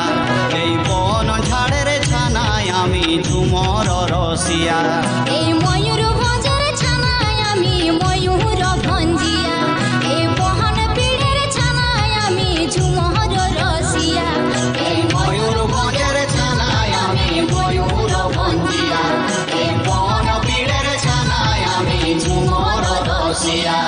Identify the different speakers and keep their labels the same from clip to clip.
Speaker 1: রসিয়া এই বন ঝাড়ের ছানায় আমি ঝুমর রসিয়া
Speaker 2: এই ময়ূর ভঞ্জের ছানায় আমি ময়ূর ভঞ্জিয়া এই বহন পীড়ের ছানায় আমি ঝুমর রসিয়া
Speaker 1: এই ময়ূর ভঞ্জের ছানায় আমি ময়ূর ভঞ্জিয়া এই বন পীড়ের ছানায় আমি ঝুমর রসিয়া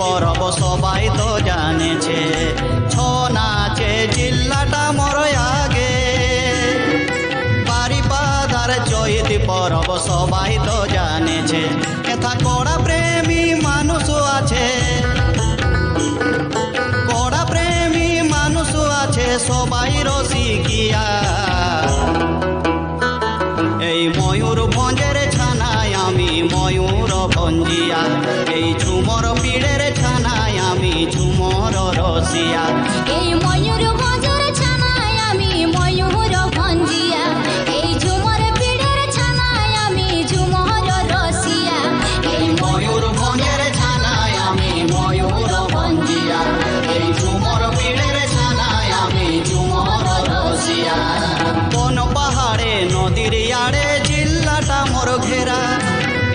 Speaker 1: পরব সবাই তো জানেছে ছৌ নাচে জিল্লাটা মোর আগে বারিপাদার চৈতি পরব সবাই তো জানেছে কথা কড়া প্রেমী মানুষ আছে কড়া প্রেমী মানুষ আছে সবাই রসিকিয়া এই ময়ূর ভঞ্জের ছানায় আমি ময়ূর ভঞ্জিয়া এই ঝুমর পীড়ের ছানায় আমি ঝুমর রসিয়া
Speaker 2: এই ময়ূর ভঞ্জের ছানায় আমি ময়ূর ভঞ্জিয়া এই ঝুমর পীড়ের ছানায় আমি ঝুমর রসিয়া
Speaker 1: এই ময়ূর ভঞ্জের ছানায় আমি ময়ূর ভঞ্জিয়া এই ঝুমর পীড়ের ছানায় আমি ঝুমর রসিয়া কোন পাহাড়ে নদীর আড়ে জিল্লাটা মোর ঘেরা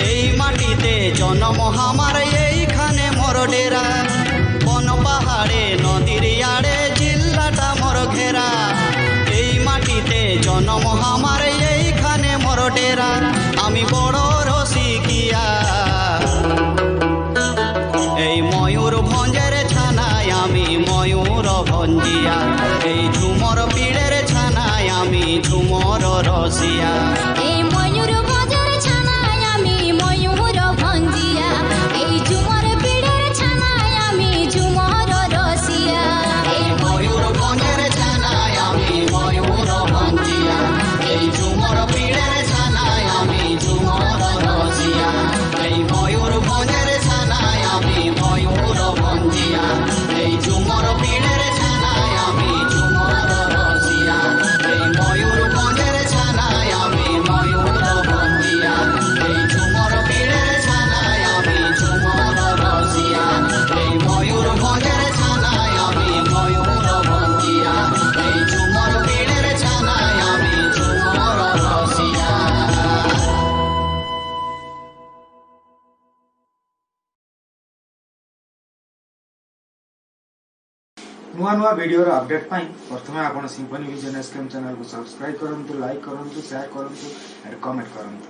Speaker 1: এই মাটিতে জন্ম আমার এইখানে মোর ডেরা কোন পাহাড়ে নদীর আড়ে জিল্লাটা মোর ঘেরা এই মাটিতে জন্ম আমার এইখানে মোর ডেরা আমি বড় রসিকিয়া এই ময়ূর ভঞ্জের ছানায় আমি ময়ূর ভঞ্জিয়া এই ঝুমর পীড়ের ছানায় আমি ঝুমর রসিয়া
Speaker 2: এই ময়ূর ভঞ্জের ছানায় আমি ময়ূর ভঞ্জিয়া এই ঝুমর পীড়ের ছানায় আমি ঝুমর রসিয়া
Speaker 1: এই ময়ূর ভঞ্জের ছানায় আমি ময়ূর ভঞ্জিয়া এই ঝুমর পীড়ের ছানায় আমি ঝুমর রসিয়া এই ময়ূর ভঞ্জের ছানায় আমি ময়ূর ভঞ্জিয়া এই ঝুমর পীড়ের ছানায় আমি ঝুমর রসিয়া এই ময়ূর ভঞ্জের ছানায় আমি ময়ূর ভঞ্জিয়া এই ঝুমর পীড়ের ছানায় আমি ঝুমর রসিয়া এই ময়ূর ভঞ্জের ছানায় আমি ময়ূর ভঞ্জিয়া এই ঝুমর পীড়ের ছানায় আমি ঝুমর রসিয়া।
Speaker 3: नुआ नुआ वीडियो अपडेट पाई प्रथमे आपण सिम्फनी विजन एसकेएम चैनल को सब्सक्राइब करंतु लाइक करंतु शेयर करंतु एंड कमेंट करंतु।